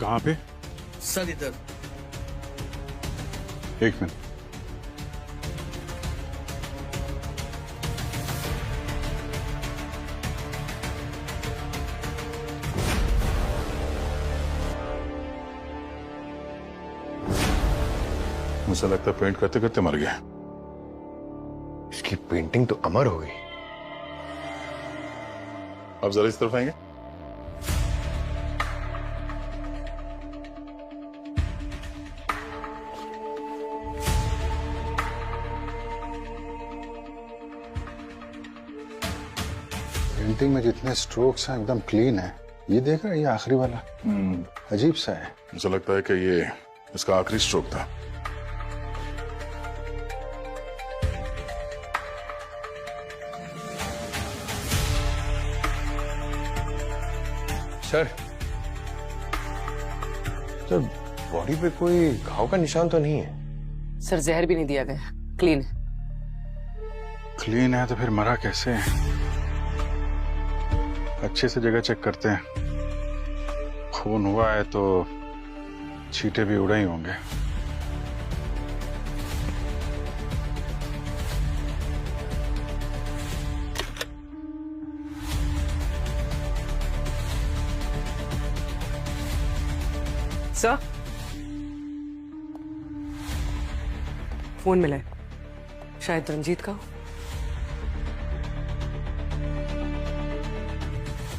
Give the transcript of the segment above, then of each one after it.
कहाँ पे? सर इधर। एक मिनट। मुझे लगता है पेंट करते करते मर गया। इसकी पेंटिंग तो अमर हो गई। अब जरा इस तरफ आएंगे। पेंटिंग में जितने स्ट्रोक्स हैं एकदम क्लीन है। ये देखा, ये आखिरी वाला अजीब सा है। मुझे लगता है कि ये इसका आखिरी स्ट्रोक था। सर बॉडी पे कोई घाव का निशान तो नहीं है? सर जहर भी नहीं दिया गया, क्लीन है। क्लीन है तो फिर मरा कैसे है? अच्छे से जगह चेक करते हैं। खून हुआ है तो छींटे भी उड़े ही होंगे। सर फोन मिला है, शायद रंजीत का हो।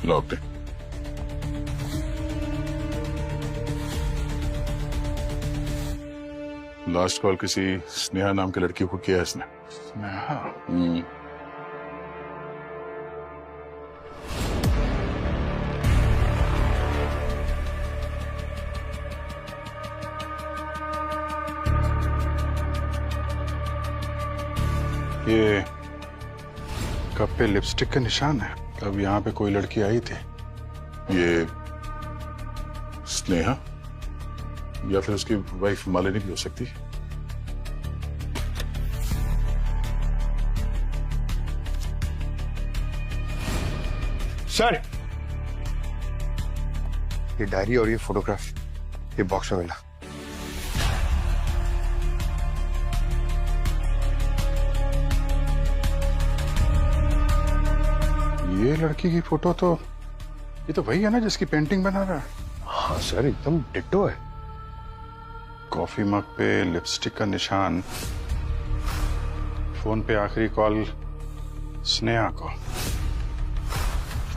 लॉक्ड है। लास्ट कॉल किसी स्नेहा नाम की लड़की को किया है इसने। स्नेहा? ये कप पे लिपस्टिक का निशान है। अब यहाँ पे कोई लड़की आई थी। ये स्नेहा या फिर उसकी वाइफ मालिनी भी हो सकती है। सर ये डायरी और ये फोटोग्राफ ये बॉक्स में मिला। ये लड़की की फोटो तो ये तो वही है ना जिसकी पेंटिंग बना रहा है। हाँ सर एकदम डिट्टो है। कॉफी मग पे लिपस्टिक का निशान, फोन पे आखिरी कॉल स्नेहा को,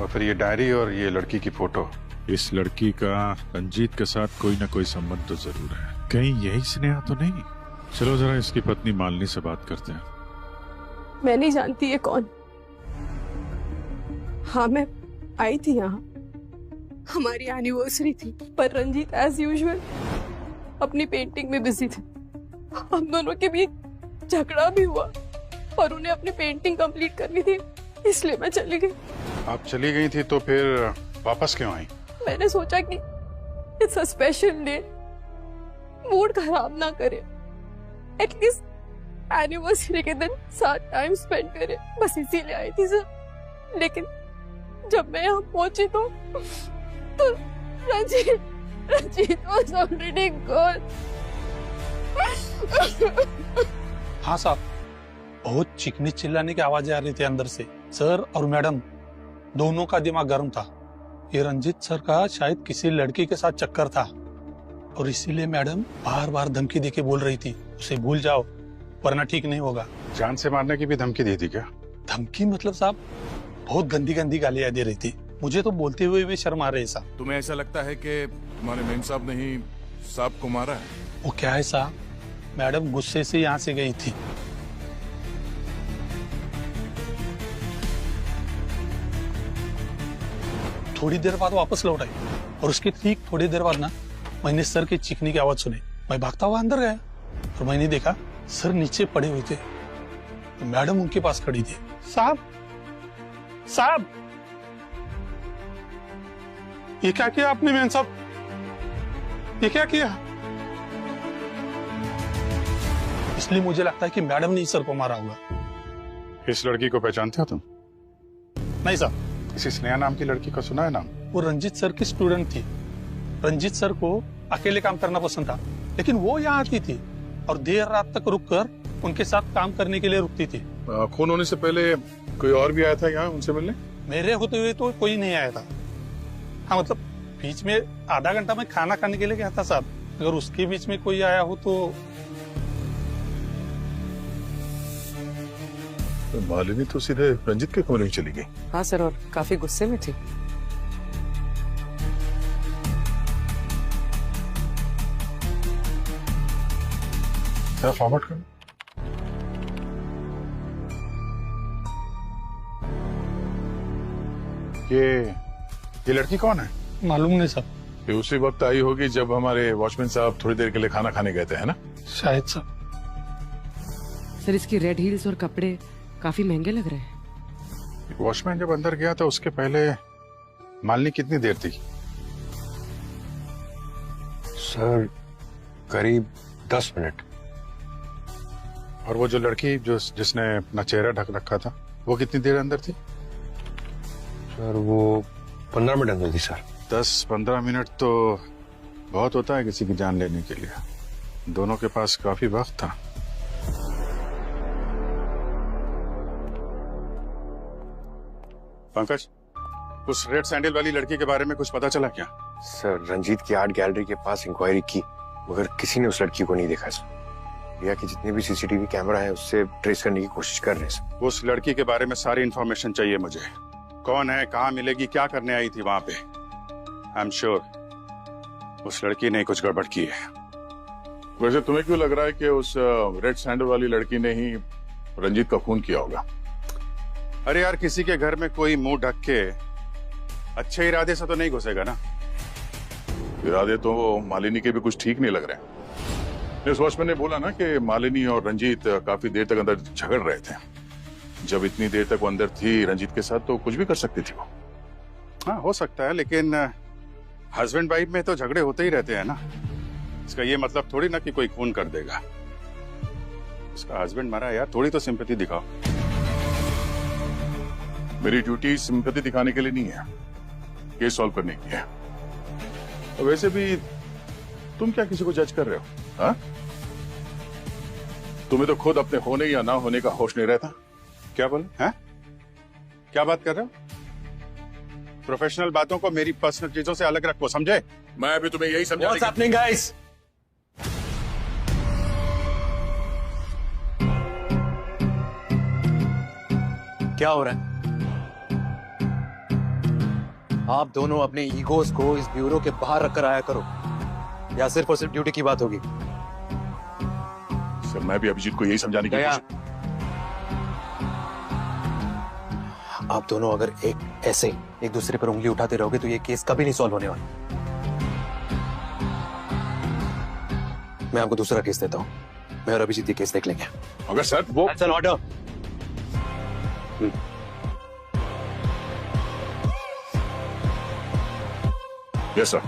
और फिर ये डायरी और ये लड़की की फोटो। इस लड़की का रंजीत के साथ कोई ना कोई संबंध तो जरूर है। कहीं यही स्नेहा तो नहीं? चलो जरा इसकी पत्नी मालिनी से बात करते हैं। मैं नहीं जानती ये कौन। हाँ मैं आई थी यहाँ, हमारी एनिवर्सरी थी, पर रंजीत एज यूजुअल अपनी पेंटिंग में बिजी थे। हम दोनों के बीच झगड़ा भी हुआ और उन्हें अपनी पेंटिंग कंप्लीट करनी थी, इसलिए मैं चली गई। आप चली गई थी तो फिर वापस क्यों आई? मैंने सोचा कि it's a special day, mood खराब ना करे, एटलीस्ट एनिवर्सरी के दिन साथ टाइम स्पेंड करे, बस इसीलिए आई थी सर। लेकिन जब मैं यहाँ पहुंची तो रंजीत was already gone। हाँ साहब, बहुत चीखने चिल्लाने की आवाजें आ रही थी अंदर से। सर और मैडम दोनों का दिमाग गर्म था। ये रंजीत सर का शायद किसी लड़की के साथ चक्कर था और इसीलिए मैडम बार बार धमकी देके बोल रही थी उसे भूल जाओ वरना ठीक नहीं होगा। जान से मारने की भी धमकी दी थी क्या? धमकी मतलब साहब बहुत गंदी गंदी गालियां दे रही थी। मुझे तो बोलते हुए भी शर्म आ रही है साहब। तुम्हें ऐसा लगता है कि तुम्हारे मेम साहब ने ही साहब को मारा है? वो क्या है साहब, मैडम गुस्से से यहाँ से गई थी। थोड़ी देर बाद वापस लौट आई और उसके ठीक थोड़ी देर बाद ना मैंने सर के चीखने की आवाज सुनी। मैं भागता हुआ अंदर गया और मैंने देखा सर नीचे पड़े हुए थे, तो मैडम उनके पास खड़ी थी। साहब साहब ये क्या किया आपने मैन साहब, ये क्या किया? इसलिए मुझे लगता है कि मैडम ने सर को मारा होगा। इस लड़की को पहचानते हो तुम? नहीं साहब। किसी स्नेहा नाम की लड़की का सुना है नाम? वो रंजीत सर की स्टूडेंट थी। रंजीत सर को अकेले काम करना पसंद था, लेकिन वो यहाँ आती थी और देर रात तक रुककर उनके साथ काम करने के लिए रुकती थी। खून होने से पहले कोई और भी आया था यहाँ उनसे मिलने? मेरे होते हुए तो कोई नहीं आया था। हाँ मतलब बीच में आधा घंटा मैं खाना खाने के लिए गया था साहब, अगर उसके बीच में कोई आया हो तो मालिनी तो सीधे रंजीत के कमरे में चली गई। हाँ सर, और काफी गुस्से में थी। सर फॉरवर्ड कर। ये लड़की कौन है? मालूम नहीं सर। ये उसी वक्त आई होगी जब हमारे वॉचमैन साहब थोड़ी देर के लिए खाना खाने गए थे, है ना? शायद सर। सर इसकी रेड हील्स और कपड़े काफी महंगे लग रहे हैं। वॉचमैन जब अंदर गया था उसके पहले मालिनी कितनी देर थी? सर करीब 10 मिनट। और वो जो लड़की जिसने अपना चेहरा ढक रखा था वो कितनी देर अंदर थी? सर वो 15 मिनट अंदर थी सर। 10-15 मिनट तो बहुत होता है किसी की जान लेने के लिए। दोनों के पास काफी वक्त था। पंकज, उस रेड सैंडल वाली लड़की के बारे में कुछ पता चला क्या? सर रंजीत की आर्ट गैलरी के पास इंक्वायरी की मगर किसी ने उस लड़की को नहीं देखा सर। भैया की जितने भी सीसीटीवी कैमरा है उससे ट्रेस करने की कोशिश कर रहे हैं सर। उस लड़की के बारे में सारी इंफॉर्मेशन चाहिए मुझे। कौन है, कहाँ मिलेगी, क्या करने आई थी वहां पे? आई एम श्योर उस लड़की ने कुछ गड़बड़ की है। वैसे तुम्हें क्यों लग रहा है कि उस रेड सैंडल वाली लड़की ने ही रंजीत का खून किया होगा? अरे यार, किसी के घर में कोई मुंह ढक के अच्छे इरादे से तो नहीं घुसेगा ना। इरादे तो मालिनी के भी कुछ ठीक नहीं लग रहे हैं। इस वॉचमैन ने बोला ना कि मालिनी और रंजीत काफी देर तक अंदर झगड़ रहे थे। जब इतनी देर तक वो अंदर थी रंजीत के साथ तो कुछ भी कर सकती थी वो। हाँ हो सकता है, लेकिन हस्बैंड वाइफ में तो झगड़े होते ही रहते हैं ना। इसका ये मतलब थोड़ी ना कि कोई खून कर देगा। इसका हस्बैंड मरा यार, थोड़ी तो सिंपैथी दिखाओ। मेरी ड्यूटी सिंपैथी दिखाने के लिए नहीं है, केस सॉल्व करने की है। वैसे भी तुम क्या किसी को जज कर रहे हो? हाँ? तुम्हें तो खुद अपने होने या ना होने का होश नहीं रहता। क्या बोले हैं? क्या बात कर रहे हो? प्रोफेशनल बातों को मेरी पर्सनल चीजों से अलग रखो, समझे? मैं अभी तुम्हें यही समझा। What's happening, guys? क्या हो रहा है? आप दोनों अपने ईगोस को इस ब्यूरो के बाहर रखकर आया करो, या सिर्फ और सिर्फ ड्यूटी की बात होगी? सर मैं भी अभिजीत को यही समझाने की कोशिश। आप दोनों अगर ऐसे एक दूसरे पर उंगली उठाते रहोगे तो ये केस कभी नहीं सॉल्व होने वाला। मैं आपको दूसरा केस देता हूँ, मैं और अभिजीत ये केस देख लेंगे। अगर सर वो That's an order. Yes sir.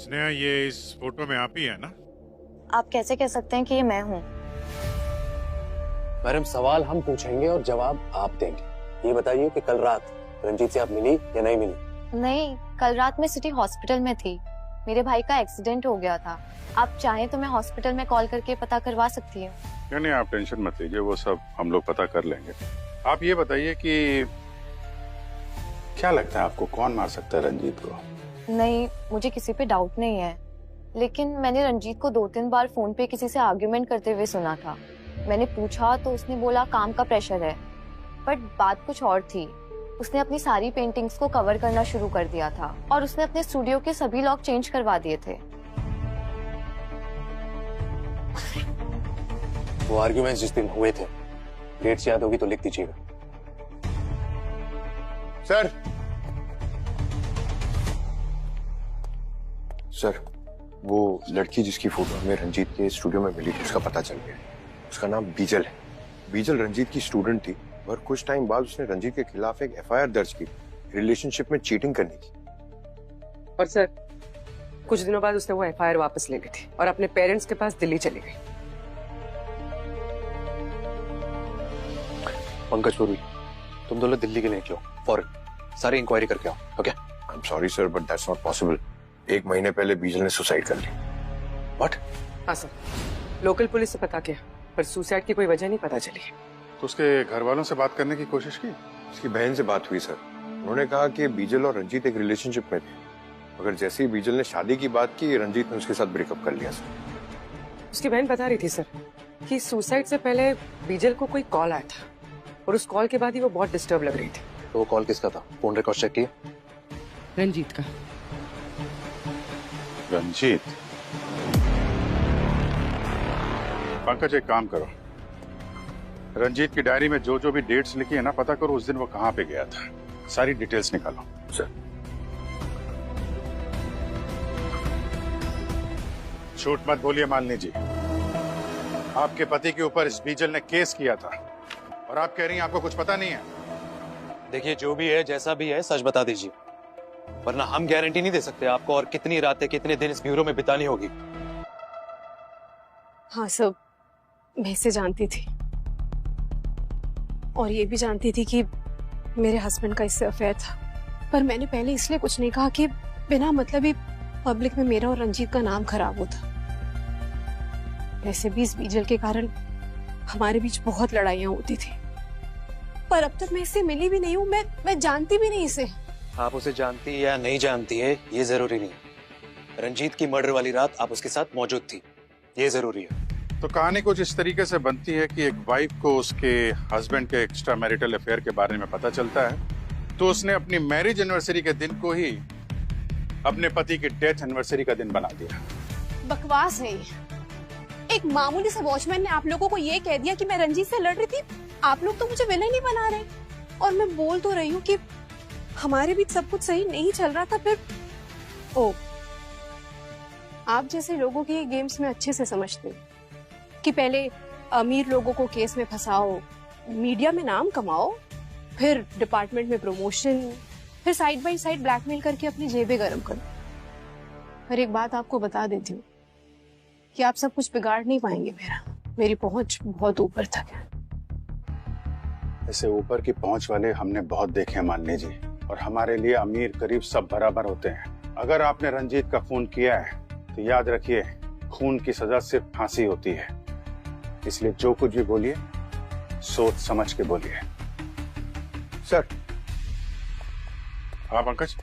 Sneha, ये इस फोटो में आप ही है ना? आप कैसे कह सकते हैं कि ये मैं हूँ? मैडम सवाल हम पूछेंगे और जवाब आप देंगे। ये बताइए कि कल रात रंजीत से आप मिली या नहीं मिली? नहीं, कल रात मैं सिटी हॉस्पिटल में थी। मेरे भाई का एक्सीडेंट हो गया था। आप चाहें तो मैं हॉस्पिटल में कॉल करके पता करवा सकती हूँ। नहीं, आप टेंशन मत लीजिए, वो सब हम लोग पता कर लेंगे। आप ये बताइए कि क्या लगता है आपको, कौन मार सकता है रंजीत को? नहीं, मुझे किसी पे डाउट नहीं है, लेकिन मैंने रंजीत को 2-3 बार फोन पे किसी से आर्ग्यूमेंट करते हुए सुना था। मैंने पूछा तो उसने बोला काम का प्रेशर है, बट बात कुछ और थी। उसने अपनी सारी पेंटिंग्स को कवर करना शुरू कर दिया था और उसने अपने स्टूडियो के सभी लॉक चेंज करवा दिए थे। वो आर्ग्यूमेंट्स जिस दिन हुए थे, डेट्स याद होगी तो लिख दीजिएगा। सर सर, वो लड़की जिसकी फोटो हमें रंजीत के स्टूडियो में मिली थी, उसका पता चल गया। उसका नाम बीजल है। बीजल रंजीत की स्टूडेंट थी और कुछ टाइम बाद उसने रंजीत के खिलाफ एक एफआईआर दर्ज की रिलेशनशिप में चीटिंग करने की। और सर, कुछ दिनों बाद उसने वो एफआईआर वापस ले ली थी और अपने पेरेंट्स के पास दिल्ली चली गई। पंकज पुरी, तुम दोनों दिल्ली के लिए निकलो फौरन, सारी इंक्वायरी करके आओ। Okay? I am sorry sir, but that's not possible. 1 महीने पहले बीजल ने सुसाइड कर ली। व्हाट? हाँ सर, लोकल पुलिस से पता किया पर सुसाइड की कोई वजह नहीं पता चली। तो उसके घर वालों से बात करने की कोशिश की? उसकी बहन से बात हुई सर। उन्होंने कहा कि बीजल और रंजीत एक रिलेशनशिप में थे, मगर जैसे ही बीजल ने शादी की बात की, रंजीत ने उसके साथ ब्रेकअप कर लिया सर। उसकी बहन बता रही थी सर कि सुसाइड से पहले बीजल को कोई कॉल आया था और उस कॉल के बाद ही वो बहुत डिस्टर्ब लग रही थी। तो वो कॉल किसका था? फोन रिकॉर्ड चेक किया? रंजीत का। रंजीत? पंकज, एक काम करो, रंजीत की डायरी में जो जो भी डेट्स लिखी है ना, पता करो उस दिन वो कहाँ पे गया था। सारी डिटेल्स निकालो। सर। झूठ मत बोलिए मालिनी जी, आपके पति के ऊपर इस बीजल ने केस किया था और आप कह रही हैं आपको कुछ पता नहीं है। देखिए, जो भी है, जैसा भी है, सच बता दीजिए, वरना हम गारंटी नहीं दे सकते आपको और कितनी रातें, कितने दिन इस ब्यूरो में बितानी होगी। हाँ सब, मैं इसे जानती थी और ये भी जानती थी कि मेरे हस्बैंड का इससे अफेयर था, पर मैंने पहले इसलिए कुछ नहीं कहा कि बिना मतलब ही पब्लिक में मेरा और रंजीत का नाम खराब होता। वैसे भी इस बीजल के कारण हमारे बीच बहुत लड़ाइयां होती थी, पर अब तक मैं इससे मिली भी नहीं हूँ, मैं जानती भी नहीं इसे। आप उसे जानती या नहीं जानती है ये जरूरी नहीं। रंजीत की मर्डर वाली रात आप उसके साथ मौजूद थी, ये जरूरी है। तो कहानी कुछ इस तरीके से बनती है कि एक वाइफ को उसके हस्बैंड के एक्स्ट्रा मैरिटल अफेयर के बारे में पता चलता है, तो उसने अपनी मैरिज एनिवर्सरी के दिन को ही अपने पति की डेथ एनिवर्सरी का दिन बना दिया। बकवास है ये। एक मामूली सा वॉचमैन ने आप लोगों को ये कह दिया कि मैं रंजीत से लड़ रही थी। आप लोग तो मुझे विलेन ही बना रहे, और मैं बोल तो रही हूँ कि हमारे बीच सब कुछ सही नहीं चल रहा था। फिर ओ, आप जैसे लोगों की गेम्स में अच्छे से समझते कि पहले अमीर लोगों को केस में फंसाओ, मीडिया में नाम कमाओ, फिर डिपार्टमेंट में प्रमोशन, फिर साइड बाय साइड ब्लैकमेल करके अपनी जेबें गरम करो। पर एक बात आपको बता देती हूँ कि आप सब कुछ बिगाड़ नहीं पाएंगे। मेरी पहुंच बहुत ऊपर तक है। ऐसे ऊपर की पहुंच वाले हमने बहुत देखे हैं मालिनी जी, और हमारे लिए अमीर गरीब सब बराबर होते हैं। अगर आपने रंजीत का खून किया है तो याद रखिए, खून की सजा सिर्फ फांसी होती है। इसलिए जो कुछ भी बोलिए सोच समझ के बोलिए। सर। हाँ पंकज।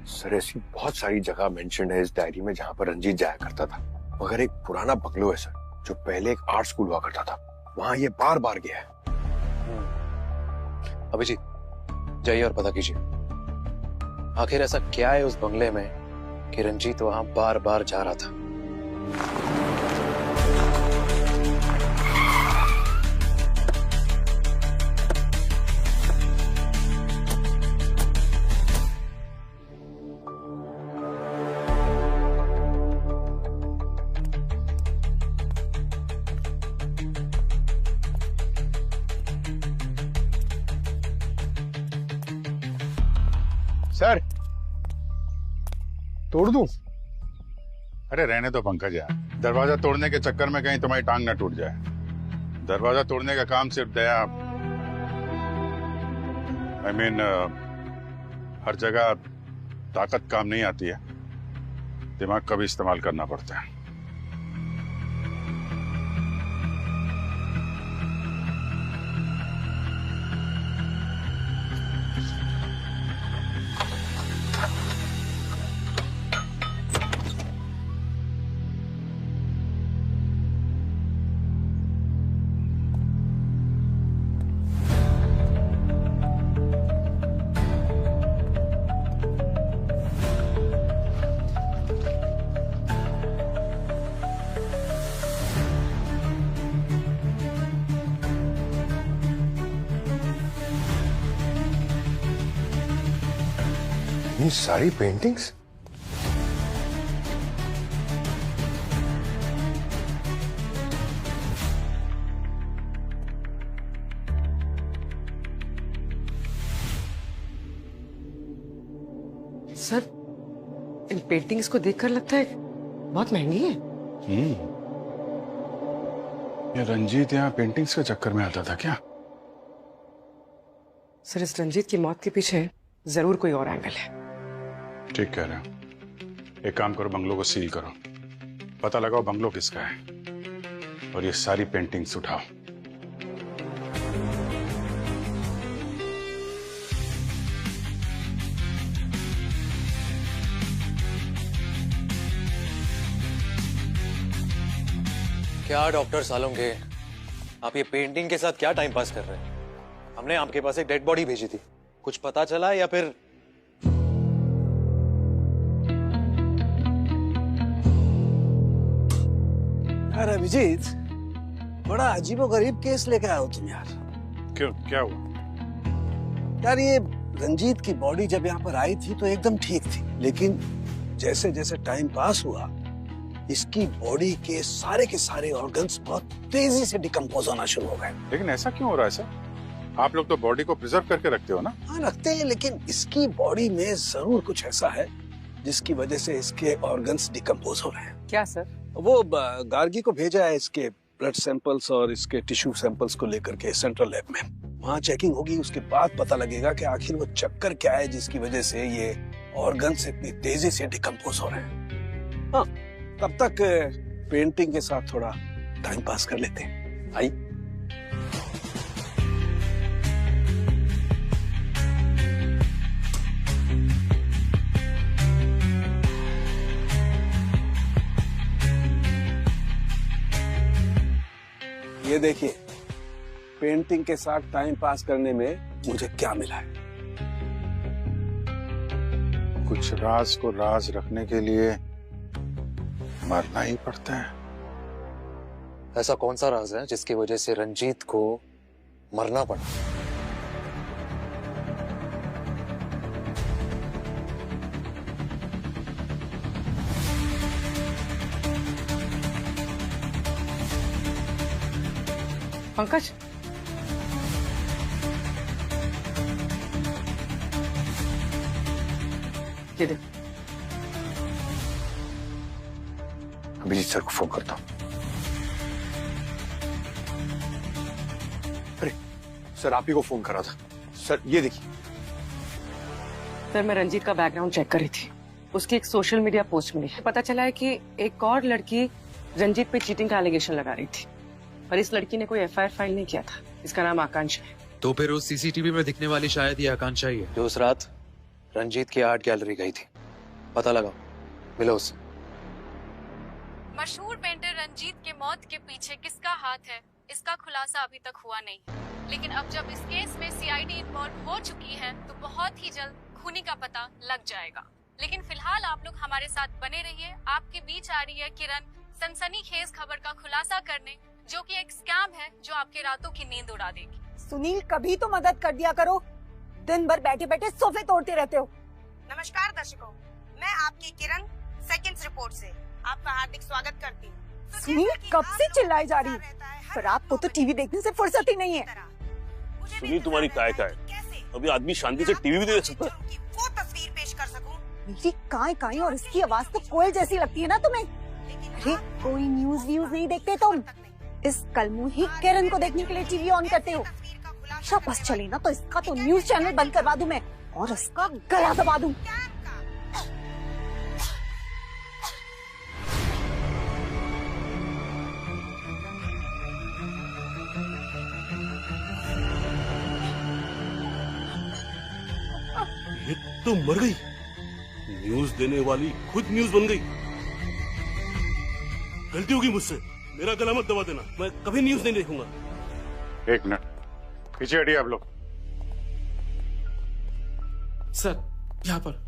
सर, ऐसी बहुत सारी जगह मेंशन है इस डायरी में जहां पर रंजीत जाया करता था, मगर एक पुराना बंगलो है सर, जो पहले एक आर्ट स्कूल हुआ करता था, वहां ये बार बार गया है। अभिजीत, जाइए और पता कीजिए आखिर ऐसा क्या है उस बंगले में कि रंजीत वहां बार बार जा रहा था। सर, तोड़ दूं? अरे रहने दो पंकज यार, दरवाजा तोड़ने के चक्कर में कहीं तुम्हारी टांग ना टूट जाए। दरवाजा तोड़ने का काम सिर्फ दया, I mean, हर जगह ताकत काम नहीं आती है, दिमाग का भी इस्तेमाल करना पड़ता है। ये सारी पेंटिंग्स? सर, इन पेंटिंग्स को देखकर लगता है बहुत महंगी है। ये रंजीत यहाँ पेंटिंग्स के चक्कर में आता था क्या? सर, इस रंजीत की मौत के पीछे जरूर कोई और एंगल है। ठीक कह रहे हो। एक काम करो, बंगलों को सील करो, पता लगाओ बंगलो किसका है, और ये सारी पेंटिंग्स उठाओ। क्या डॉक्टर सालोंगे, आप ये पेंटिंग के साथ क्या टाइम पास कर रहे हैं? हमने आपके पास एक डेड बॉडी भेजी थी, कुछ पता चला या फिर? यार अभिजीत, बड़ा अजीबोगरीब केस लेके आए हो तुम यार। क्यों, क्या हुआ? यार ये रंजीत की बॉडी जब यहाँ पर आई थी तो एकदम ठीक थी, लेकिन जैसे जैसे टाइम पास हुआ इसकी बॉडी के सारे ऑर्गन्स बहुत तेजी से डिकम्पोज होना शुरू हो गए। लेकिन ऐसा क्यों हो रहा है सर? आप लोग तो बॉडी को प्रिजर्व करके रखते हो ना? हाँ रखते हैं, लेकिन इसकी बॉडी में जरूर कुछ ऐसा है जिसकी वजह से इसके ऑर्गन्स डिकम्पोज हो रहे हैं। क्या सर? वो गार्गी को भेजा है इसके ब्लड सैंपल्स और इसके टिश्यू सैंपल्स को लेकर के सेंट्रल लैब में। वहाँ चेकिंग होगी, उसके बाद पता लगेगा कि आखिर वो चक्कर क्या है जिसकी वजह से ये ऑर्गन्स इतनी तेजी से डिकम्पोज हो रहे हैं। हाँ, तब तक पेंटिंग के साथ थोड़ा टाइम पास कर लेते हैं। आई ये देखिए, पेंटिंग के साथ टाइम पास करने में मुझे क्या मिला है। कुछ राज को राज रखने के लिए मरना ही पड़ता है। ऐसा कौन सा राज है जिसकी वजह से रंजीत को मरना पड़ा? पंकज, ये देख। अभिजीत सर को फोन करता हूँ। अरे सर, आप ही को फोन करा था। सर ये देखिए। सर, मैं रंजीत का बैकग्राउंड चेक कर रही थी, उसकी एक सोशल मीडिया पोस्ट मिली। पता चला है कि एक और लड़की रंजीत पे चीटिंग का एलिगेशन लगा रही थी, पर इस लड़की ने कोई एफआईआर फाइल नहीं किया था। इसका नाम आकांक्षा है। तो फिर उस सीसीटीवी में दिखने वाली शायद ये आकांक्षा ही है जो उस रात रंजीत की आर्ट गैलरी गई थी। पता लगाओ, मिलो उससे। मशहूर पेंटर रंजीत के मौत के पीछे किसका हाथ है, इसका खुलासा अभी तक हुआ नहीं, लेकिन अब जब इस केस में सीआईडी इन्वॉल्व हो चुकी है तो बहुत ही जल्द खूनी का पता लग जाएगा। लेकिन फिलहाल आप लोग हमारे साथ बने रहिए। आपके बीच आ रही है किरण, सनसनीखेज खबर का खुलासा करने, जो कि एक स्कैम है जो आपके रातों की नींद उड़ा देगी। सुनील, कभी तो मदद कर दिया करो, दिन भर बैठे बैठे सोफे तोड़ते रहते हो। नमस्कार दर्शकों, मैं आपकी किरण सेकंड्स रिपोर्ट से आपका हार्दिक स्वागत करती हूँ। सुनील, कब से चिल्लाई जा रही है, पर आपको तो टीवी देखने से फुर्सत ही नहीं है। सुनील, तुम्हारी काय है? अभी आदमी शांति से टीवी भी देख सकता है। वो तस्वीर पेश कर सकूं। मेरी काय और इसकी आवाज तो कोयल जैसी लगती है ना तुम्हें? अरे कोई न्यूज व्यूज नहीं देखते तुम? इस कलमुही किरण को देखने के लिए टीवी ऑन करते हो। बस चले ना तो इसका तो न्यूज चैनल बंद करवा दूं मैं, और इसका गला दबा दूं। ये तो मर गई। न्यूज देने वाली खुद न्यूज बन गई। गलती होगी मुझसे, मेरा गला मत दबा देना। मैं कभी न्यूज नहीं देखूंगा। एक मिनट, पीछे हटिए आप लोग। सर, यहाँ पर।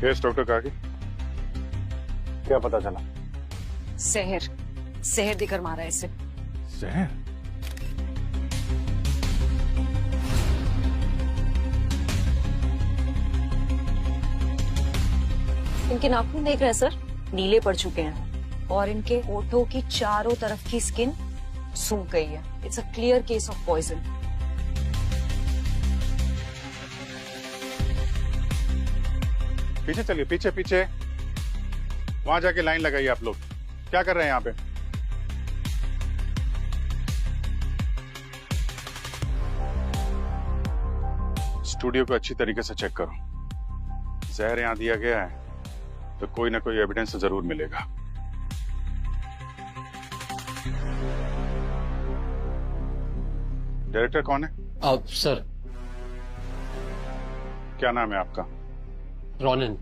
यस डॉक्टर काकी, क्या पता चला? जहर देकर मारा इसे। जहर? इनके नाखून देख रहे हैं सर, नीले पड़ चुके हैं और इनके होठों की चारों तरफ की स्किन सूख गई है। It's a clear case of poison. पीछे चलिए, पीछे पीछे, वहां जाके लाइन लगाइए। आप लोग क्या कर रहे हैं यहाँ पे? स्टूडियो को अच्छी तरीके से चेक करो। जहर यहाँ दिया गया है तो कोई ना कोई एविडेंस जरूर मिलेगा। डायरेक्टर कौन है? सर, क्या नाम है आपका? रोनिन।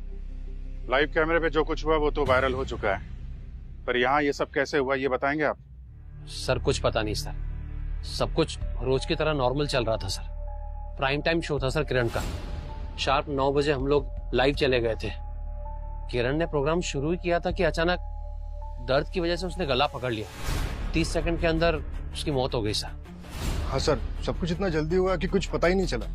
लाइव कैमरे पे जो कुछ हुआ वो तो वायरल हो चुका है, पर यहाँ ये सब कैसे हुआ ये बताएंगे आप? सर कुछ पता नहीं सर, सब कुछ रोज की तरह नॉर्मल चल रहा था सर। प्राइम टाइम शो था सर किरण का। शार्प 9 बजे हम लोग लाइव चले गए थे। किरण ने प्रोग्राम शुरू ही किया था कि अचानक दर्द की वजह से उसने गला पकड़ लिया। 30 सेकंड के अंदर उसकी मौत हो गई सर। हाँ सर, सब कुछ इतना जल्दी हुआ कि कुछ पता ही नहीं चला।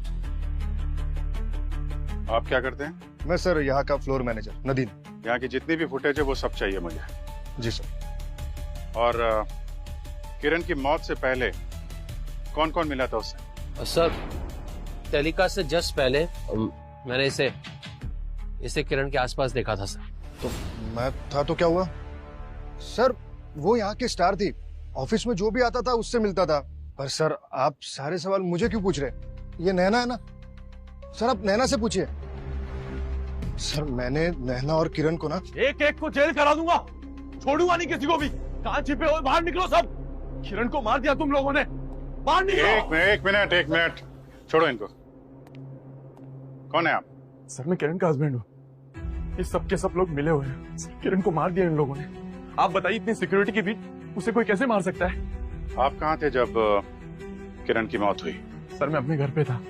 आप क्या करते हैं? मैं सर यहाँ का फ्लोर मैनेजर नदीम। यहाँ की जितनी भी फुटेज है वो सब चाहिए मुझे। जी सर। और किरण की मौत से पहले कौन कौन मिला था उससे? सर टेलीकास्ट से जस्ट पहले मैंने इसे किरण के आसपास देखा था सर। तो मैं था तो क्या हुआ? सर वो यहाँ की स्टार थी, ऑफिस में जो भी आता था उससे मिलता था। पर सर आप सारे सवाल मुझे क्यों पूछ रहे? ये नैना है ना सर, आप नैना से पूछिए। सर मैंने नैना और किरण को ना एक एक को जेल करा दूंगा, छोड़ूंगा नहीं किसी को भी। कहाँ छिपे हो? बाहर निकलो सब। किरण को मार दिया तुम लोगों ने, बाहर निकलो। एक मिनट छोड़ो इनको। कौन है आप? सर मैं किरण का हस्बैंड हूँ। इस सब के सब लोग मिले हुए हैं। किरण को मार दिया इन लोगों ने। आप बताइए इतनी सिक्योरिटी के बीच उसे कोई कैसे मार सकता है? आप कहाँ थे जब किरण की मौत हुई? सर मैं अपने घर पे था,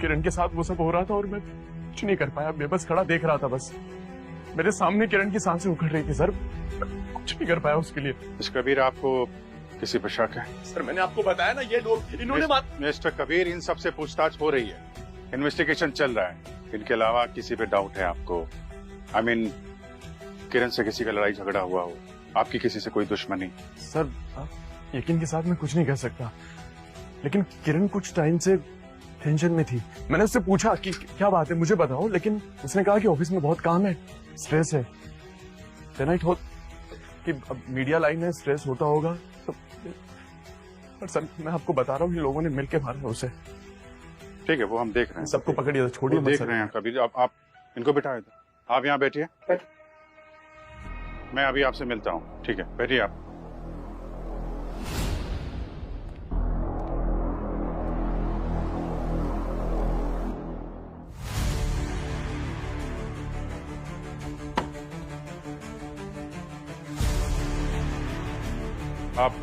किरण के साथ वो सब हो रहा था और मैं कुछ नहीं कर पाया। मैं बस खड़ा देख रहा था। बस मेरे सामने किरण की सांसें उखड़ रही थी सर, कुछ नहीं कर पाया उसके लिए। मिस्टर कबीर, आपको किसी पर शक है? सर मैंने आपको बताया ना, ये लोग इन्होंने मिस्टर कबीर, इन सब से पूछताछ हो रही है, इन्वेस्टिगेशन चल रहा है। इनके अलावा किसी पे डाउट है आपको? आई मीन किरण से किसी का लड़ाई झगड़ा हुआ हो, आपकी किसी से कोई दुश्मनी? सर यकीन के साथ मैं कुछ नहीं कह सकता, लेकिन किरण कुछ टाइम से टेंशन में थी। मैंने उससे पूछा कि क्या बात है मुझे बताओ, लेकिन उसने कहा कि ऑफिस में बहुत काम है, स्ट्रेस है। देन आई थॉट कि अब मीडिया लाइन है, स्ट्रेस होता होगा तो। पर सर मैं आपको बता रहा हूँ, इन लोगों ने मिलकर मारा उसे। ठीक है, वो हम देख रहे हैं। सबको पकड़िए, छोड़िए। देख रहे हैं कबीर। आप इनको बिठाए थे, आप यहाँ बैठिए, मैं अभी आपसे मिलता हूँ। ठीक है, बैठिए आप। आप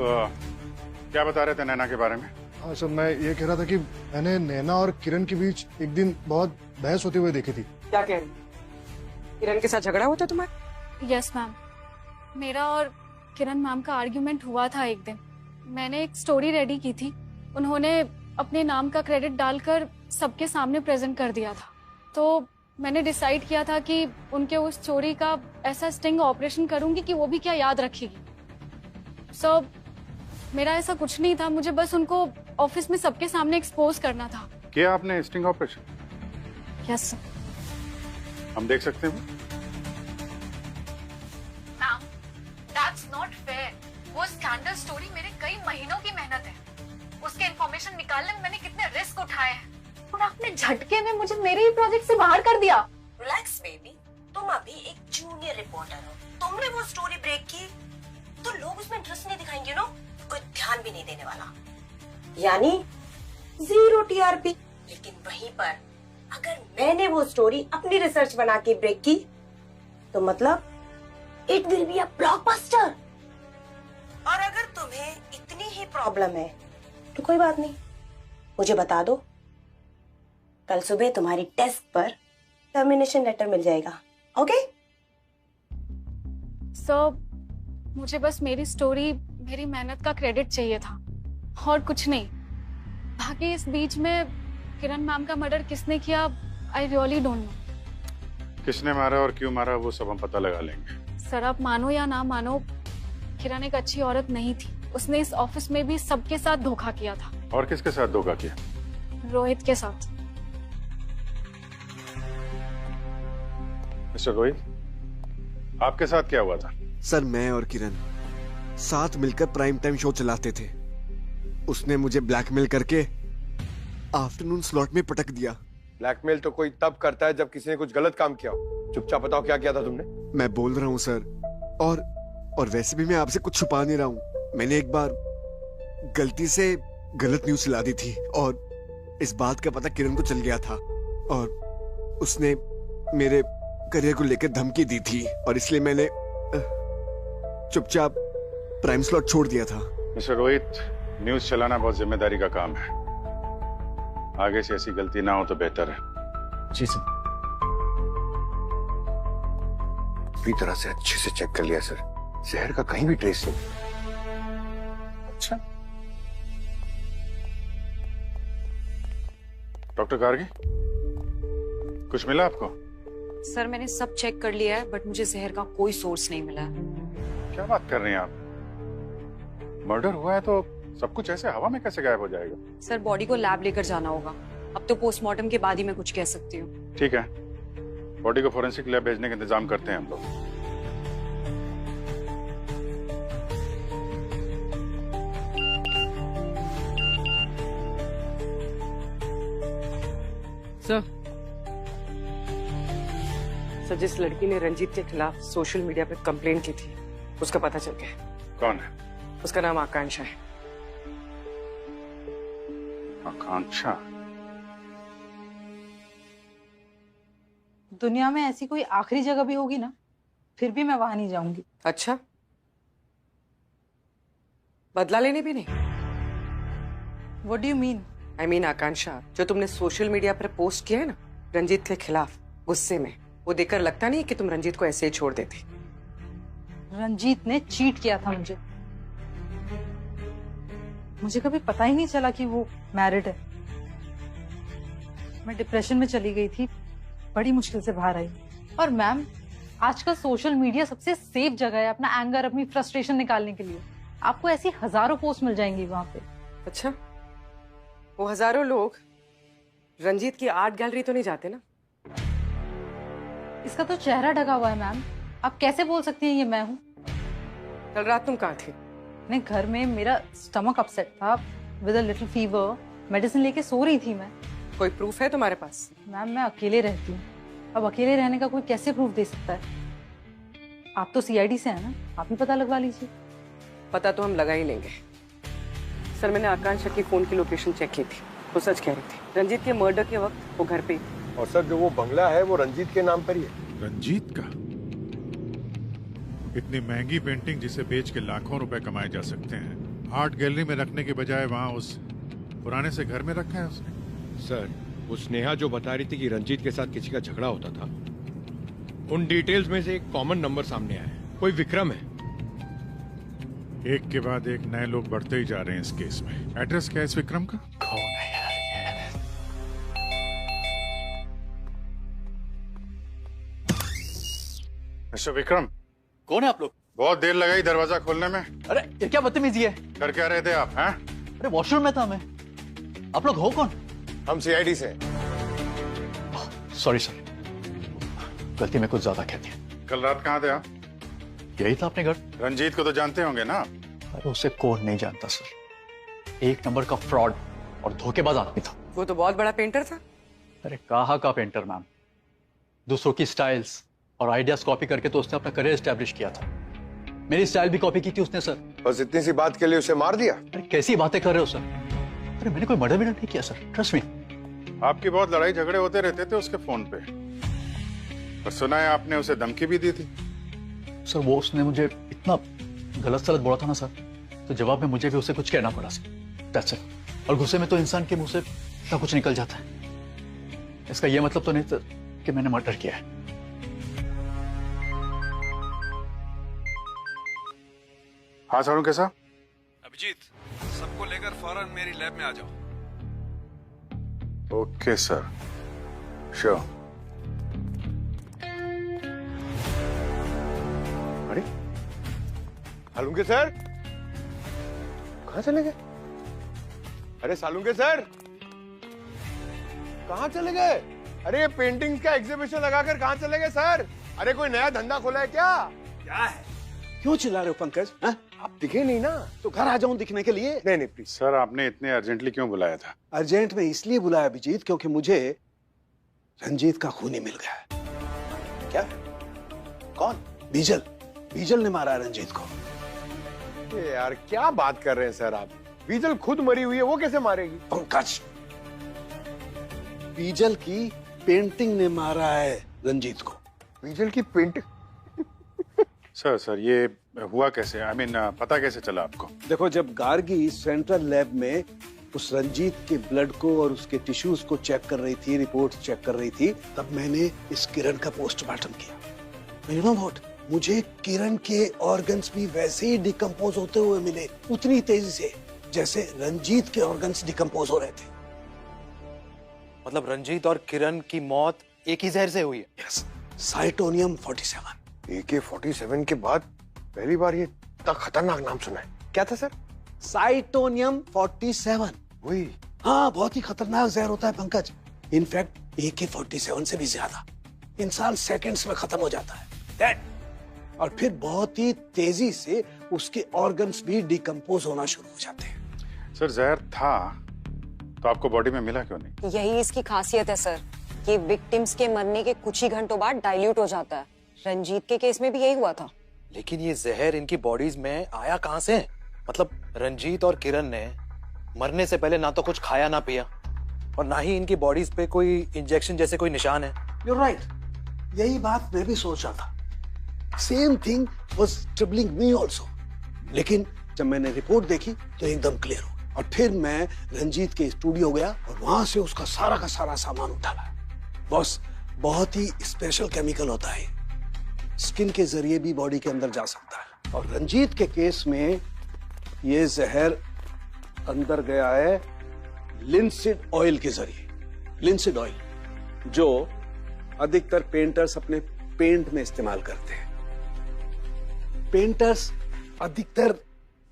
क्या बता रहे थे नैना के बारे में? हाँ सर, मैं ये कह रहा था कि मैंने नैना और किरण के बीच एक दिन बहुत बहस होते हुए देखी थी। क्या कह रही? किरण के साथ झगड़ा हुआ था तुम्हारा? यस मैम, मेरा और किरण मैम का आर्ग्यूमेंट हुआ था एक दिन। मैंने एक स्टोरी रेडी की थी, उन्होंने अपने नाम का क्रेडिट डालकर सबके सामने प्रेजेंट कर दिया था। तो मैंने डिसाइड किया था कि उनके उस स्टोरी का ऐसा स्टिंग ऑपरेशन करूंगी कि वो भी क्या याद रखेगी। सो मेरा ऐसा कुछ नहीं था, मुझे बस उनको ऑफिस में सबके सामने एक्सपोज करना था। किया आपने स्टिंग ऑपरेशन? Yes sir. हम देख सकते हैं? Ma'am, that's not fair. वो स्कैंडल स्टोरी मेरे कई महीनों की मेहनत है। उसके इंफॉर्मेशन निकालने में मैंने कितने रिस्क उठाए हैं, और आपने झटके में मुझे मेरे ही प्रोजेक्ट से बाहर कर दिया। रिलैक्स बेबी, तुम अभी एक जूनियर रिपोर्टर हो। तुमने वो स्टोरी ब्रेक की तो लोग उसमें इंटरेस्ट नहीं दिखाएंगे, नो कोई ध्यान भी नहीं देने वाला, यानी 0 TRP। लेकिन वहीं पर अगर मैंने वो स्टोरी अपनी रिसर्च बना के ब्रेक की तो मतलब it will be a blockbuster. और अगर तुम्हें इतनी ही प्रॉब्लम है तो कोई बात नहीं, मुझे बता दो, कल सुबह तुम्हारी डेस्क पर टर्मिनेशन लेटर मिल जाएगा। ओके? सर मुझे बस मेरी स्टोरी, मेरी मेहनत का क्रेडिट चाहिए था और कुछ नहीं। बाकी इस बीच में किरण मैम का मर्डर किसने किया, आई रियली डोंट नो। किसने मारा और क्यों मारा वो सब हम पता लगा लेंगे। सर आप मानो या ना मानो, किरण एक अच्छी औरत नहीं थी। उसने इस ऑफिस में भी सबके साथ धोखा किया था। और किसके साथ धोखा किया? रोहित के साथ। मिस्टर रोहित, आपके साथ क्या हुआ था? सर मैं और किरण साथ मिलकर प्राइम टाइम शो चलाते थे। उसने मुझे ब्लैकमेल करके आफ्टरनून स्लॉट में पटक दिया। ब्लैकमेल तो कोई तब करता है जब किसी ने कुछ गलत काम किया हो। चुपचाप बताओ क्या किया था तुमने? मैं बोल रहा हूँ सर, और वैसे भी मैं आपसे कुछ छुपा नहीं रहा हूँ। मैंने एक बार गलती से गलत न्यूज चला दी थी और इस बात का पता किरण को चल गया था और उसने मेरे करियर को लेकर धमकी दी थी और इसलिए मैंने चुपचाप प्राइम स्लॉट छोड़ दिया था। मिस्टर रोहित, न्यूज चलाना बहुत जिम्मेदारी का काम है। आगे से ऐसी गलती ना हो तो बेहतर है। जी सर। पूरी तरह से अच्छे से चेक कर लिया सर, जहर का कहीं भी ट्रेस नहीं। अच्छा, डॉक्टर गार्गी, कुछ मिला आपको? सर मैंने सब चेक कर लिया है बट मुझे जहर का कोई सोर्स नहीं मिला। क्या बात कर रही हैं आप? मर्डर हुआ है तो सब कुछ ऐसे हवा में कैसे गायब हो जाएगा? सर बॉडी को लैब लेकर जाना होगा। अब तो पोस्टमार्टम के बाद ही मैं कुछ कह सकती हूँ। ठीक है, बॉडी को फोरेंसिक लैब भेजने का इंतजाम करते हैं हम लोग। सर जिस लड़की ने रंजीत के खिलाफ सोशल मीडिया पे कंप्लेन की थी उसका पता चल गया। कौन है? उसका नाम आकांक्षा है। आकांक्षा? दुनिया में ऐसी कोई आखिरी जगह भी होगी ना, फिर भी मैं वहां नहीं जाऊंगी। अच्छा, बदला लेने भी नहीं? What do you mean? I mean आकांक्षा, जो तुमने सोशल मीडिया पर पोस्ट किया है ना रंजीत के खिलाफ गुस्से में, वो देखकर लगता नहीं कि तुम रंजीत को ऐसे ही छोड़ देती। रंजीत ने चीट किया था मुझे। मुझे कभी पता ही नहीं चला कि वो मैरिड है। मैं डिप्रेशन में चली गई थी, बड़ी मुश्किल से बाहर आई। और मैम, आजकल सोशल मीडिया सबसे सेफ जगह है अपना एंगर, अपनी फ्रस्ट्रेशन निकालने के लिए। आपको ऐसी हजारों पोस्ट मिल जाएंगी वहां पे। अच्छा, वो हजारों लोग रंजीत की आर्ट गैलरी तो नहीं जाते ना? इसका तो चेहरा ढका हुआ है मैम, आप कैसे बोल सकती हैं ये मैं हूँ? कल रात तुम कहाँ थी? अपने घर में मेरा स्टमक अपसेट था with a little fever, medicine लेके सो रही थी मैं। कोई प्रूफ है तुम्हारे पास? मैम मैं अकेले रहती हूँ, अब अकेले रहने का कोई कैसे प्रूफ दे सकता है? आप तो सीआईडी से हैं ना, आप ही पता लगवा लीजिए। पता तो हम लगा ही लेंगे। सर मैंने आकांक्षा की फोन की लोकेशन चेक की थी, वो सच कह रही थी। रंजीत के मर्डर के वक्त वो घर पे। और सर जो वो बंगला है वो रंजीत के नाम पर ही है। रंजीत का? इतनी महंगी पेंटिंग जिसे बेच के लाखों रुपए कमाए जा सकते हैं, आर्ट गैलरी में रखने के बजाय वहाँ उस पुराने से घर में रखा है उसने। सर वो स्नेहा जो बता रही थी कि रंजीत के साथ किसी का झगड़ा होता था, उन डिटेल्स में से एक कॉमन नंबर सामने आया है, कोई विक्रम है। एक के बाद एक नए लोग बढ़ते ही जा रहे हैं इस केस में। एड्रेस क्या है इस विक्रम का? कौन है यार? मिस्टर विक्रम। कौन है आप लोग? बहुत देर लगाई दरवाजा खोलने में। अरे ये क्या बदतमीजी है? कर क्या रहे थे आप? हैं? अरे वॉशरूम में था मैं। आप लोग हो कौन? हम सीआईडी से। सॉरी सर, गलती में कुछ ज्यादा कह दिया। कल रात कहाँ थे आप? यही था अपने घर। रंजीत को तो जानते होंगे ना? अरे उसे कौन नहीं जानता सर, एक नंबर का फ्रॉड और धोखेबाज आदमी था। वो तो बहुत बड़ा पेंटर था। अरे कहाँ का पेंटर मैम, दूसरों की स्टाइल्स और आइडियाज कॉपी करके तो उसने अपना करियर एस्टेब्लिश किया था। मेरी स्टाइल भी कॉपी की थी उसने सर। बस इतनी सी बात के लिए उसे मार दिया? अरे कैसी बातें कर रहे हो सर? अरे मैंने कोई मर्डर नहीं किया सर, ट्रस्ट मी। आपकी बहुत लड़ाई झगड़े होते रहते थे उसके फोन पे, और सुना है आपने उसे धमकी भी दी थी। सर वो उसने मुझे इतना गलत सलत बोला था ना सर, तो जवाब में मुझे भी उसे कुछ कहना पड़ा सर। That's it. और गुस्से में तो इंसान के मुंह से इतना कुछ निकल जाता है। इसका ये मतलब तो नहीं था कि मैंने मर्डर किया है। हाँ सारू कैसा? अभिजीत, सबको लेकर फौरन मेरी लैब में आ जाओ। Okay sir, sure. Salunke sir कहाँ चले गए? अरे सालुंके सर कहाँ चले गए? अरे ये पेंटिंग का एग्जीबिशन लगाकर कहाँ चले गए सर? अरे कोई नया धंधा खोला है क्या? क्या है? क्यों चिल्ला रहे हो पंकज? आप दिखे नहीं ना। तो घर आ जाऊं दिखने के लिए? नहीं नहीं प्लीज। सर आपने इतने अर्जेंटली क्यों बुलाया था? अर्जेंट में इसलिए बुलाया अभिजीत क्योंकि मुझे रंजीत का खूनी मिल गया है। क्या? कौन? बीजल। बीजल ने मारा रंजीत को। ये यार क्या बात कर रहे हैं सर आप? बीजल खुद मरी हुई है, वो कैसे मारेगी? पंकज, बीजल की पेंटिंग ने मारा है रंजीत को। बीजल की पेंटिंग? सर ये हुआ कैसे? आई मीन पता कैसे चला आपको? देखो, जब गार्गी सेंट्रल लैब में उस रंजीत के ब्लड को और उसके टिश्यूज को चेक कर रही थी, रिपोर्ट चेक कर रही थी, तब मैंने इस किरण का पोस्टमार्टम किया। यू नो व्हाट, मुझे किरण के ऑर्गन्स भी वैसे ही डिकम्पोज होते हुए मिले, उतनी तेजी से जैसे रंजीत के ऑर्गन्स डिकम्पोज हो रहे थे। मतलब रंजीत और किरण की मौत एक ही जहर से हुई है? यस, साइटोनियम 47। AK-47 के बाद पहली बार ये इतना खतरनाक नाम सुना है। क्या था सर? साइटोनियम 47। वही। हाँ, बहुत ही खतरनाक जहर होता है पंकज। इनफैक्ट AK-47 से भी ज्यादा। इंसान सेकंड्स में खत्म हो जाता है। Dead। और फिर बहुत ही तेजी से उसके ऑर्गन्स भी डिकम्पोज होना शुरू हो जाते हैं। सर जहर था तो आपको बॉडी में मिला क्यों नहीं? यही इसकी खासियत है सर, कि विक्टिम्स के मरने के कुछ ही घंटों बाद डाइल्यूट हो जाता है। रंजीत के केस में भी यही हुआ था। लेकिन ये जहर इनकी बॉडीज में आया कहाँ से? मतलब रंजीत और किरण ने मरने से पहले ना तो कुछ खाया ना पिया, और ना ही इनकी बॉडीज पे कोई इंजेक्शन जैसे कोई निशान है। You're right। यही बात मैं भी सोच रहा था। Same thing was troubling me also. लेकिन जब मैंने रिपोर्ट देखी तो एकदम क्लियर हो, और फिर मैं रंजीत के स्टूडियो गया और वहां से उसका सारा का सारा सामान उठा लाया। बॉस, बहुत ही स्पेशल केमिकल होता है, स्किन के जरिए भी बॉडी के अंदर जा सकता है। और रंजीत के केस में ये जहर अंदर गया है लिंसिड ऑयल के जरिए। लिंसिड ऑयल जो अधिकतर पेंटर्स अपने पेंट में इस्तेमाल करते हैं। पेंटर्स अधिकतर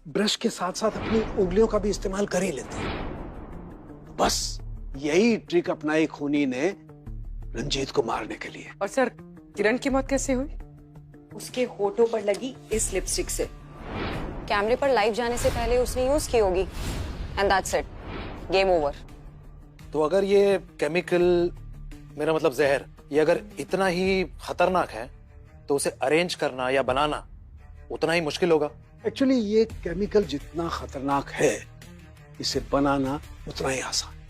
ब्रश के साथ साथ अपनी उंगलियों का भी इस्तेमाल कर ही लेते हैं। बस यही ट्रिक अपनाई खूनी ने रंजीत को मारने के लिए। और सर, किरण की मौत कैसे हुई? उसके होठों पर लगी इस लिपस्टिक से। कैमरे पर लाइव जाने से पहले उसने यूज की होगी, and that's it, game over. तो अगर ये केमिकल, मेरा मतलब जहर, ये अगर इतना ही खतरनाक है तो उसे अरेंज करना या बनाना उतना ही मुश्किल होगा। एक्चुअली ये केमिकल जितना खतरनाक है, इसे बनाना उतना ही आसान।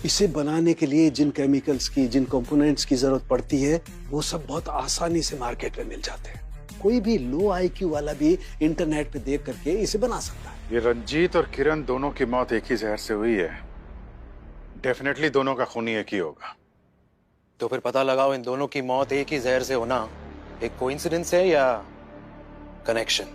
इसे बनाने के लिए जिन केमिकल्स की, जिन कंपोनेंट्स की जरूरत पड़ती है, वो सब बहुत आसानी से मार्केट में मिल जाते हैं। कोई भी लो IQ वाला भी इंटरनेट पे देख करके इसे बना सकता है। ये रंजीत और किरण दोनों की मौत एक ही जहर से हुई है। डेफिनेटली दोनों का खूनी एक ही होगा। तो फिर पता लगाओ, इन दोनों की मौत एक ही जहर से होना एक कोइंसिडेंस है या कनेक्शन?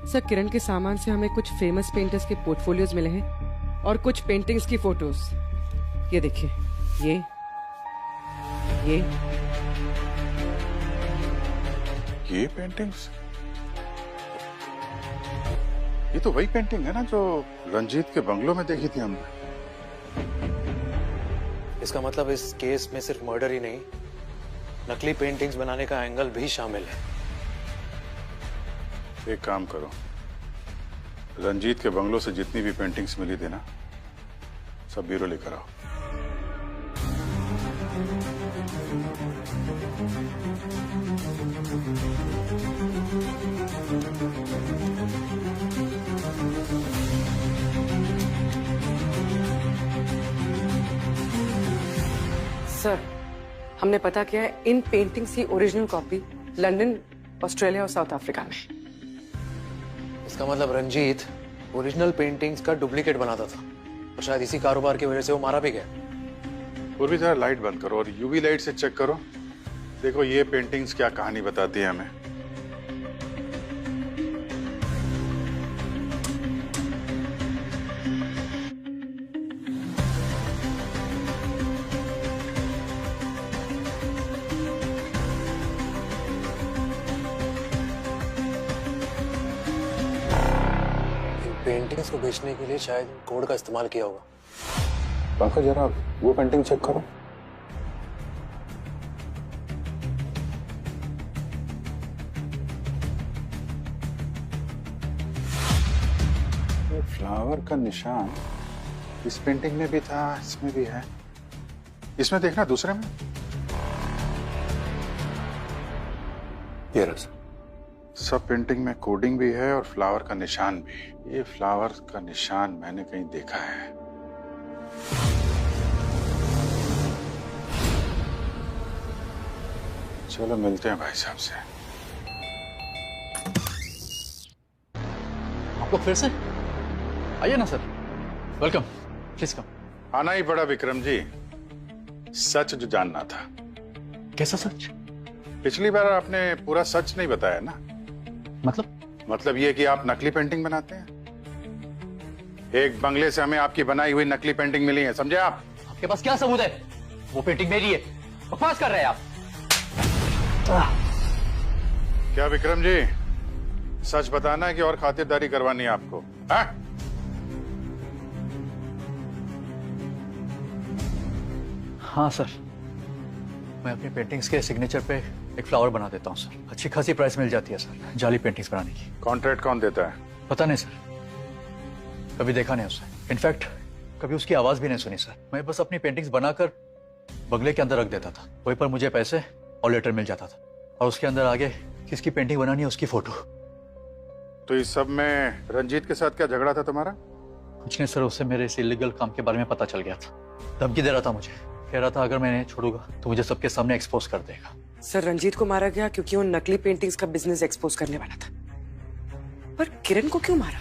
सर, किरण के सामान से हमें कुछ फेमस पेंटर्स के पोर्टफोलियोज मिले हैं और कुछ पेंटिंग्स की फोटोज। ये देखिए, ये पेंटिंग्स, ये तो वही पेंटिंग है ना जो रंजीत के बंगलों में देखी थी हमने। इसका मतलब इस केस में सिर्फ मर्डर ही नहीं, नकली पेंटिंग्स बनाने का एंगल भी शामिल है। एक काम करो, रंजीत के बंगलों से जितनी भी पेंटिंग्स मिली थी ना, सब ब्यूरो लेकर आओ। सर, हमने पता किया है, इन पेंटिंग्स की ओरिजिनल कॉपी लंदन, ऑस्ट्रेलिया और साउथ अफ्रीका में। इसका मतलब रंजीत ओरिजिनल पेंटिंग्स का डुप्लीकेट बनाता था, और शायद इसी कारोबार की वजह से वो मारा भी गया। पूर्वी जरा लाइट बंद करो और यूवी लाइट से चेक करो। देखो ये पेंटिंग्स क्या कहानी बताती है हमें। पेंटिंग्स को बेचने के लिए शायद कोड का इस्तेमाल किया होगा। पंकज जरा वो पेंटिंग चेक करो। ये फ्लावर का निशान इस पेंटिंग में भी था, इसमें भी है। इसमें देखना, दूसरे में। ये रहा। सब पेंटिंग में कोडिंग भी है और फ्लावर का निशान भी। ये फ्लावर का निशान मैंने कहीं देखा है। चलो मिलते हैं भाई साहब से। आप लोग फिर से आइए ना सर, वेलकम, प्लीज कम। आना ही पड़ा विक्रम जी, सच जो जानना था। कैसा सच? पिछली बार आपने पूरा सच नहीं बताया ना। मतलब ये कि आप नकली पेंटिंग बनाते हैं। एक बंगले से हमें आपकी बनाई हुई नकली पेंटिंग मिली है, समझे आप? आपके पास क्या सबूत है? वो पेंटिंग मेरी है, बकवास कर रहे हैं आप। क्या विक्रम जी, सच बताना है कि और खातिरदारी करवानी है आपको? हाँ? हाँ सर, मैं अपनी पेंटिंग्स के सिग्नेचर पे एक फ्लावर बना देता हूँ सर। अच्छी खासी प्राइस मिल जाती है सर जाली पेंटिंग्स बनाने की। कॉन्ट्रैक्ट कौन देता है? पता नहीं सर, कभी देखा नहीं उसे। इनफैक्ट कभी उसकी आवाज भी नहीं सुनी सर। मैं बस अपनी पेंटिंग्स बनाकर बंगले के अंदर रख देता था, वहीं पर मुझे पैसे और लेटर मिल जाता था, और उसके अंदर आगे किसकी पेंटिंग बनानी है उसकी फोटो। तो इस सब में रंजीत के साथ क्या झगड़ा था तुम्हारा? कुछ नहीं सर, उससे मेरे इस इलीगल काम के बारे में पता चल गया था। धमकी दे रहा था मुझे, कह रहा था अगर मैं नहीं छोड़ूंगा तो मुझे सबके सामने एक्सपोज कर देगा। सर, रंजीत को मारा गया क्योंकि वो नकली पेंटिंग्स का बिजनेस एक्सपोज करने वाला था। पर किरण को क्यों मारा?